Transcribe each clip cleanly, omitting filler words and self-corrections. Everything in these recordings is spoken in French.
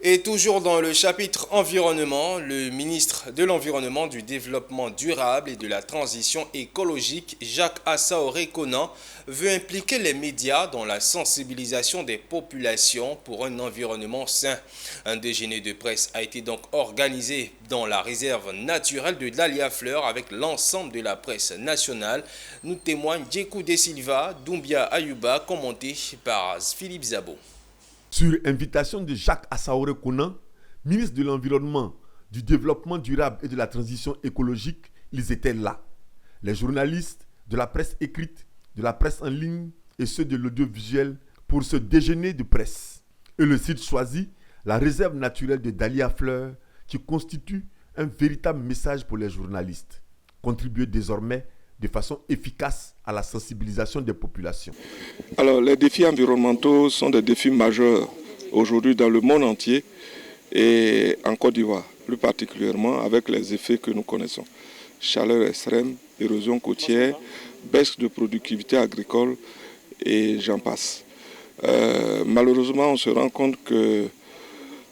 Et toujours dans le chapitre environnement, le ministre de l'Environnement, du Développement durable et de la Transition écologique, Jacques Assaoré Conan, veut impliquer les médias dans la sensibilisation des populations pour un environnement sain. Un déjeuner de presse a été donc organisé dans la réserve naturelle de Dalia Fleur avec l'ensemble de la presse nationale. Nous témoigne Djekou De Silva, Doumbia Ayuba, commenté par Philippe Zabo. Sur invitation de Jacques Assaoré Conan, ministre de l'Environnement, du Développement durable et de la Transition écologique, ils étaient là. Les journalistes de la presse écrite, de la presse en ligne et ceux de l'audiovisuel pour ce déjeuner de presse. Et le site choisi, la réserve naturelle de Dalia Fleur, qui constitue un véritable message pour les journalistes. Contribuer désormais de façon efficace à la sensibilisation des populations. Alors, les défis environnementaux sont des défis majeurs aujourd'hui dans le monde entier et en Côte d'Ivoire, plus particulièrement avec les effets que nous connaissons. Chaleur extrême, érosion côtière, baisse de productivité agricole et j'en passe. Malheureusement, on se rend compte que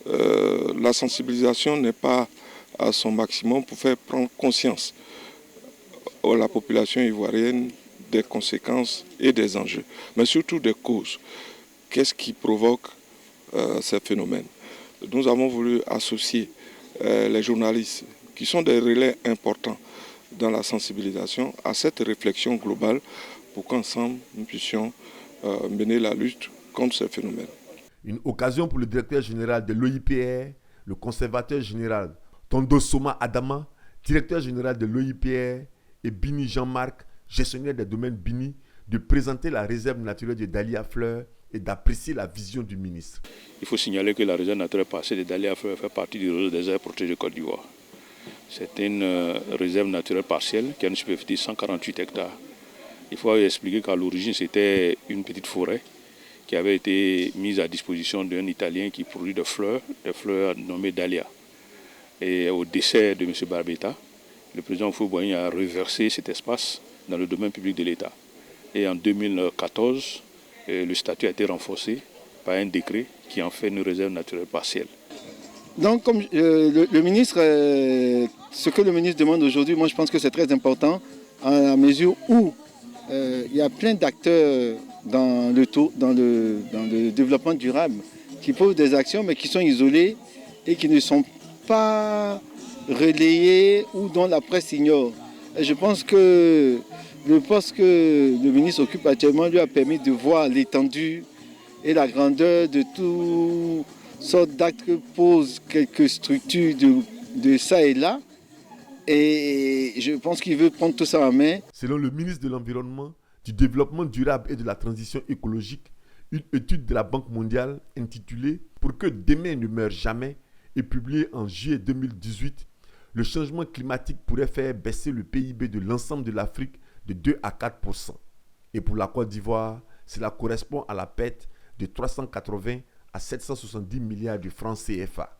la sensibilisation n'est pas à son maximum pour faire prendre conscience à la population ivoirienne des conséquences et des enjeux, mais surtout des causes. Qu'est-ce qui provoque ces phénomènes? Nous avons voulu associer les journalistes, qui sont des relais importants dans la sensibilisation, à cette réflexion globale pour qu'ensemble nous puissions mener la lutte contre ces phénomènes. Une occasion pour le directeur général de l'OIPR, le conservateur général Tondo Soma Adama, directeur général de l'OIPR, et Bini Jean-Marc, gestionnaire des domaines Bini, de présenter la réserve naturelle de Dalia Fleur et d'apprécier la vision du ministre. Il faut signaler que la réserve naturelle partielle de Dalia Fleur fait partie du réseau des aires protégées de Côte d'Ivoire. C'est une réserve naturelle partielle qui a une superficie de 148 hectares. Il faut expliquer qu'à l'origine, c'était une petite forêt qui avait été mise à disposition d'un Italien qui produit des fleurs nommées Dalia. Et au décès de M. Barbetta, le président Houphouët-Boigny a reversé cet espace dans le domaine public de l'État. Et en 2014, le statut a été renforcé par un décret qui en fait une réserve naturelle partielle. Donc, comme le ministre, ce que le ministre demande aujourd'hui, moi je pense que c'est très important, à la mesure où il y a plein d'acteurs dans le développement durable qui posent des actions, mais qui sont isolés et qui ne sont pas relayés ou dont la presse ignore. Et je pense que le poste que le ministre occupe actuellement lui a permis de voir l'étendue et la grandeur de toutes sortes d'actes que posent quelques structures de ça et là. Et je pense qu'il veut prendre tout ça en main. Selon le ministre de l'Environnement, du Développement durable et de la Transition écologique, une étude de la Banque mondiale intitulée « Pour que demain ne meure jamais » et publiée en juillet 2018, le changement climatique pourrait faire baisser le PIB de l'ensemble de l'Afrique de 2 à 4%. Et pour la Côte d'Ivoire, cela correspond à la perte de 380 à 770 milliards de francs CFA.